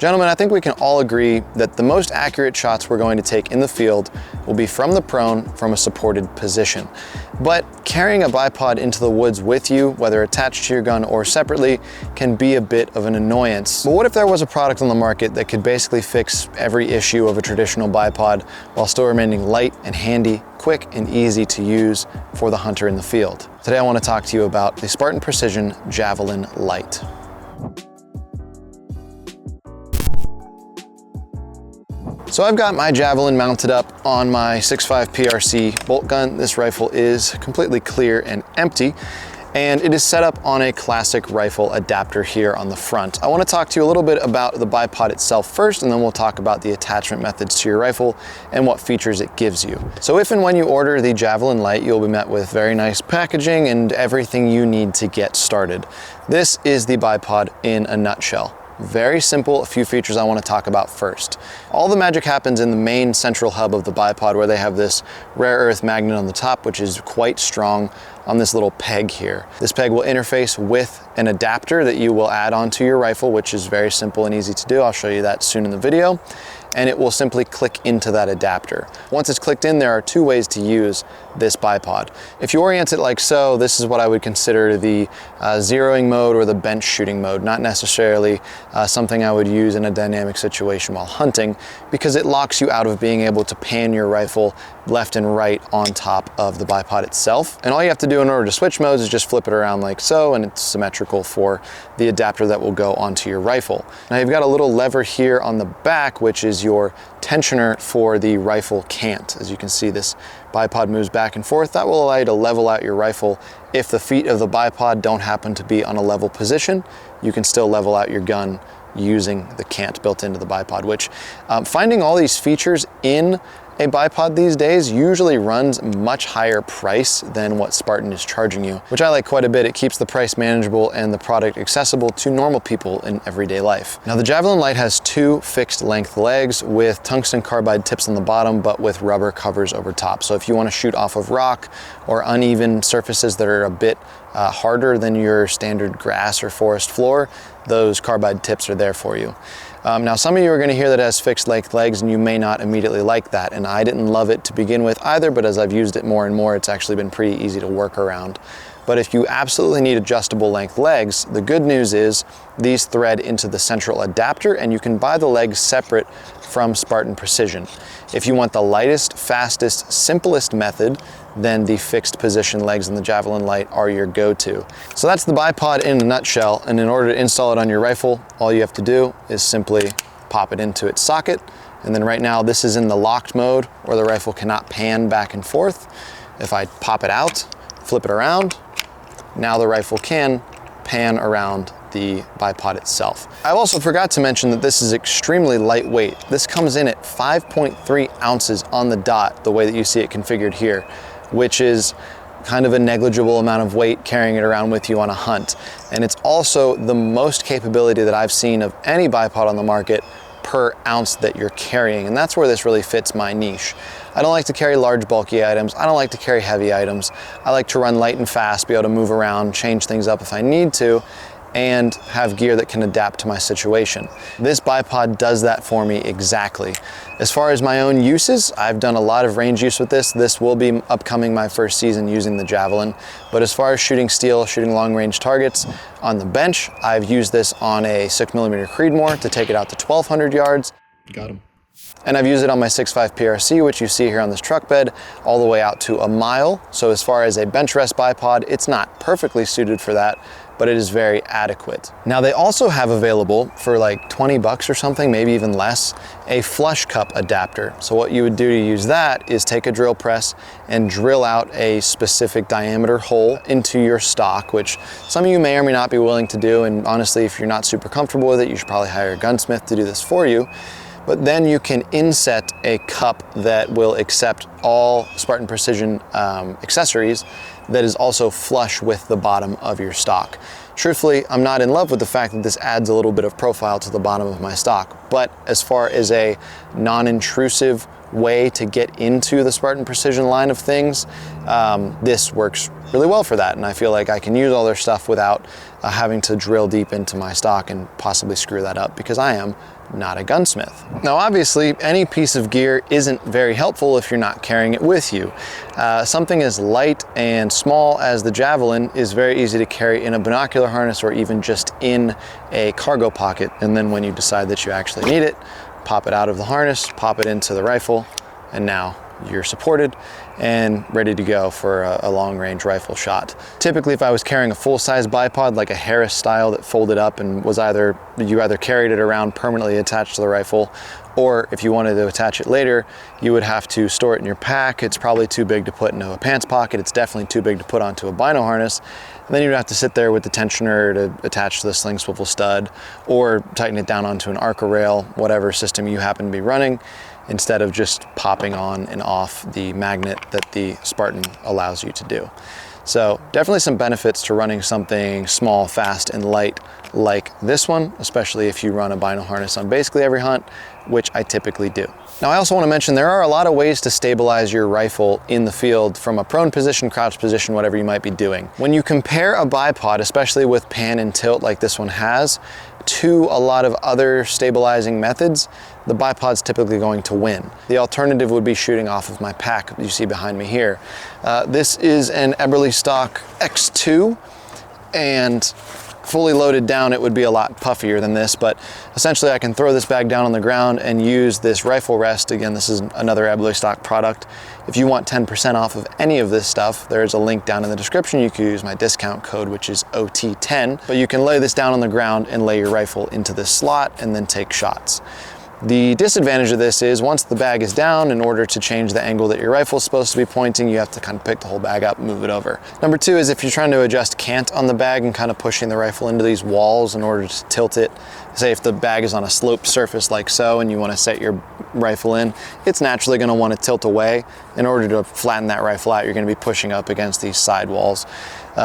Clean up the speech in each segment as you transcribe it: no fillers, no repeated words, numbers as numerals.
Gentlemen, I think we can all agree that the most accurate shots we're going to take in the field will be from the prone from a supported position. But carrying a bipod into the woods with you, whether attached to your gun or separately, can be a bit of an annoyance. But what if there was a product on the market that could basically fix every issue of a traditional bipod while still remaining light and handy, quick and easy to use for the hunter in the field? Today I want to talk to you about the Spartan Precision Javelin Lite. So I've got my Javelin mounted up on my 6.5 PRC bolt gun. This rifle is completely clear and empty, and it is set up on a classic rifle adapter here on the front. I want to talk to you a little bit about the bipod itself first, and then we'll talk about the attachment methods to your rifle and what features it gives you. So if and when you order the Javelin Lite, you'll be met with very nice packaging and everything you need to get started. This is the bipod in a nutshell. Very simple, a few features I want to talk about first. All the magic happens in the main central hub of the bipod, where they have this rare earth magnet on the top, which is quite strong on this little peg here. This peg will interface with an adapter that you will add onto your rifle, which is very simple and easy to do. I'll show you that soon in the video. And it will simply click into that adapter. Once it's clicked in, there are two ways to use this bipod. If you orient it like so, this is what I would consider the zeroing mode or the bench shooting mode, not necessarily something I would use in a dynamic situation while hunting, because it locks you out of being able to pan your rifle left and right on top of the bipod itself. And all you have to do in order to switch modes is just flip it around like so, and it's symmetrical for the adapter that will go onto your rifle. Now you've got a little lever here on the back, which is your tensioner for the rifle cant. As you can see, this bipod moves back and forth. That will allow you to level out your rifle. If the feet of the bipod don't happen to be on a level position, you can still level out your gun using the cant built into the bipod, which finding all these features in a bipod these days usually runs much higher price than what Spartan is charging you, which I like quite a bit. It keeps the price manageable and the product accessible to normal people in everyday life. Now the Javelin Lite has two fixed length legs with tungsten carbide tips on the bottom, but with rubber covers over top. So if you want to shoot off of rock or uneven surfaces that are a bit harder than your standard grass or forest floor, those carbide tips are there for you. Now some of you are going to hear that it has fixed length legs, and you may not immediately like that, and I didn't love it to begin with either, but as I've used it more and more, it's actually been pretty easy to work around. But if you absolutely need adjustable length legs, the good news is these thread into the central adapter, and you can buy the legs separate from Spartan Precision. If you want the lightest, fastest, simplest method, then the fixed position legs in the Javelin Lite are your go-to. So that's the bipod in a nutshell, and in order to install it on your rifle, all you have to do is simply pop it into its socket. And then right now this is in the locked mode where the rifle cannot pan back and forth. If I pop it out, flip it around, now the rifle can pan around the bipod itself. I also forgot to mention that this is extremely lightweight. This comes in at 5.3 ounces on the dot, the way that you see it configured here, which is kind of a negligible amount of weight carrying it around with you on a hunt. And it's also the most capability that I've seen of any bipod on the market per ounce that you're carrying, and that's where this really fits my niche. I don't like to carry large bulky items. I don't like to carry heavy items. I like to run light and fast, be able to move around, change things up if I need to, and have gear that can adapt to my situation. This bipod does that for me exactly. As far as my own uses, I've done a lot of range use with this. This will be upcoming my first season using the Javelin. But as far as shooting steel, shooting long range targets on the bench, I've used this on a 6mm Creedmoor to take it out to 1,200 yards. Got him. And I've used it on my 6.5 PRC, which you see here on this truck bed, all the way out to a mile. So as far as a bench rest bipod, it's not perfectly suited for that, but it is very adequate. Now they also have available for like 20 bucks or something, maybe even less, a flush cup adapter. So what you would do to use that is take a drill press and drill out a specific diameter hole into your stock, which some of you may or may not be willing to do. And honestly, if you're not super comfortable with it, you should probably hire a gunsmith to do this for you. But then you can inset a cup that will accept all Spartan Precision accessories that is also flush with the bottom of your stock. Truthfully, I'm not in love with the fact that this adds a little bit of profile to the bottom of my stock, but as far as a non-intrusive way to get into the Spartan Precision line of things, this works really well for that, and I feel like I can use all their stuff without having to drill deep into my stock and possibly screw that up, because I am not a gunsmith. Now obviously any piece of gear isn't very helpful if you're not carrying it with you. Something as light and small as the Javelin is very easy to carry in a binocular harness or even just in a cargo pocket, and then when you decide that you actually need it, pop it out of the harness, pop it into the rifle, and now you're supported and ready to go for a long-range rifle shot. Typically, if I was carrying a full-size bipod, like a Harris style that folded up and was you either carried it around permanently attached to the rifle, or if you wanted to attach it later, you would have to store it in your pack. It's probably too big to put into a pants pocket. It's definitely too big to put onto a bino harness. And then you'd have to sit there with the tensioner to attach to the sling swivel stud, or tighten it down onto an Arca rail, whatever system you happen to be running, instead of just popping on and off the magnet that the Spartan allows you to do. So definitely some benefits to running something small, fast, and light like this one, especially if you run a bino harness on basically every hunt, which I typically do. Now I also want to mention there are a lot of ways to stabilize your rifle in the field from a prone position, crouch position, whatever you might be doing. When you compare a bipod, especially with pan and tilt like this one has, to a lot of other stabilizing methods, the bipod's typically going to win. The alternative would be shooting off of my pack you see behind me here. This is an Eberle stock X2, and fully loaded down it would be a lot puffier than this, but essentially I can throw this bag down on the ground and use this rifle rest. Again, this is another Eberle stock product. If you want 10% off of any of this stuff, there's a link down in the description. You can use my discount code, which is OT10, but you can lay this down on the ground and lay your rifle into this slot and then take shots. The disadvantage of this is once the bag is down, in order to change the angle that your rifle is supposed to be pointing, you have to kind of pick the whole bag up, move it over. Number two is if you're trying to adjust cant on the bag and kind of pushing the rifle into these walls in order to tilt it, say if the bag is on a sloped surface like so and you want to set your rifle in, it's naturally going to want to tilt away. In order to flatten that rifle out, you're going to be pushing up against these side walls.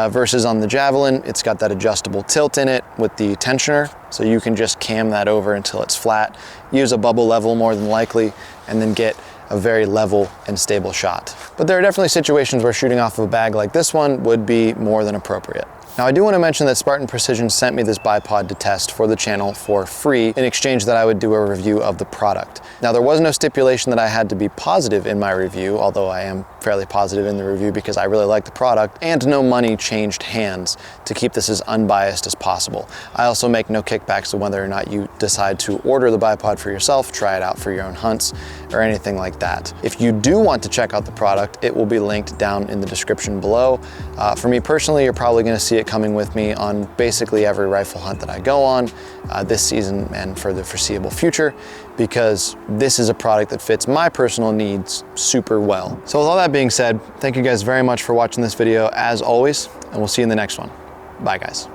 Versus on the Javelin, it's got that adjustable tilt in it with the tensioner, so you can just cam that over until it's flat, use a bubble level more than likely, and then get a very level and stable shot. But there are definitely situations where shooting off of a bag like this one would be more than appropriate. Now I do want to mention that Spartan Precision sent me this bipod to test for the channel for free in exchange that I would do a review of the product. Now there was no stipulation that I had to be positive in my review, although I am fairly positive in the review because I really like the product, and no money changed hands to keep this as unbiased as possible. I also make no kickbacks to whether or not you decide to order the bipod for yourself, try it out for your own hunts, or anything like that. If you do want to check out the product, it will be linked down in the description below. For me personally, you're probably going to see it coming with me on basically every rifle hunt that I go on this season and for the foreseeable future, because this is a product that fits my personal needs super well. So with all that being said, thank you guys very much for watching this video as always, and we'll see you in the next one. Bye guys.